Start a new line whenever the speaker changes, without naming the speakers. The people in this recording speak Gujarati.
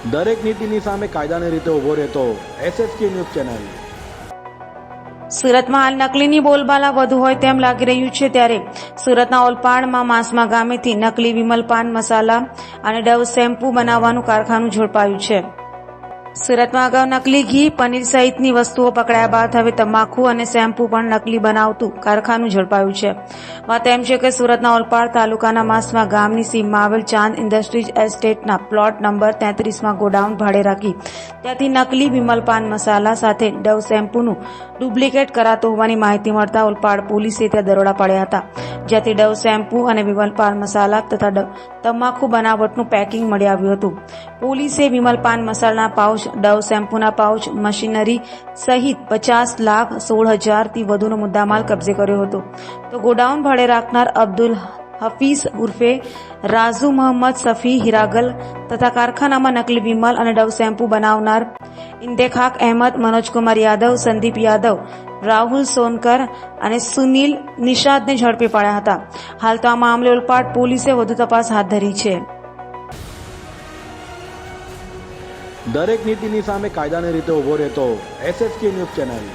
દરેક નીતિની સામે કાયદાની રીતે ઊભો રહેતો SSK ન્યૂઝ ચેનલ।
સુરતમાં હાલ નકલીની બોલબાલા વધુ હોય તેમ લાગી રહ્યું છે, ત્યારે સુરતના ઓલપાડમાં માસમા ગામેથી નકલી વિમલ પાન મસાલા અને ડવ શેમ્પૂ બનાવવાનું કારખાનું ઝડપાયું છે। સુરતમાં અગાઉ નકલી ઘી, પનીર સહિતની વસ્તુઓ પકડાયા બાદ હવે તમાકુ અને શેમ્પૂ પણ નકલી બનાવતું કારખાનું ઝડપાયું છે। વાત એમ છે કે સુરતના ઓલપાડ તાલુકાના માસમા ગામની સીમમાં આવેલ ચાંદ ઇન્ડસ્ટ્રીઝ એસ્ટેટના પ્લોટ નંબર 33માં ગોડાઉન ભાડે રાખી ત્યાંથી નકલી વિમલ પાન મસાલા સાથે ડવ શેમ્પૂનું ડુપ્લિકેટ કરાતો હોવાની માહિતી મળતા ઓલપાડ પોલીસે ત્યાં દરોડા પાડ્યા હતા, જ્યાંથી ડવ શેમ્પૂ અને વિમલ પાન મસાલા તથા તમાકુ બનાવટનું પેકિંગ મળી આવ્યું હતું। પોલીસે વિમલ પાન મસાલાના પાઉચ, ડવ શેમ્પૂના પાઉચ, મશીનરી સહિત 50,16,000થી વધુનો મુદ્દામાલ કબજે કર્યો હતો। તો ગોડાઉન ભાડે રાખનાર અબ્દુલ હફીઝ ઉર્ફે રાજુ મોહમ્મદ સફી હિરાગલ તથા કારખાનામાં નકલી વિમલ અને ડવ શેમ્પૂ બનાવનાર ઇન્તેખાક અહેમદ, મનોજકુમાર યાદવ, સંદીપ યાદવ, રાહુલ સોનકર અને સુનિલ નિષાદને ઝડપી પાડ્યા હતા। હાલ તો આ મામલે ઓલપાડ પોલીસે વધુ તપાસ હાથ ધરી છે।
દરેક નીતિની સામે કાયદાની રીતે ઊભો રહેતો SSK ન્યૂઝ ચેનલ।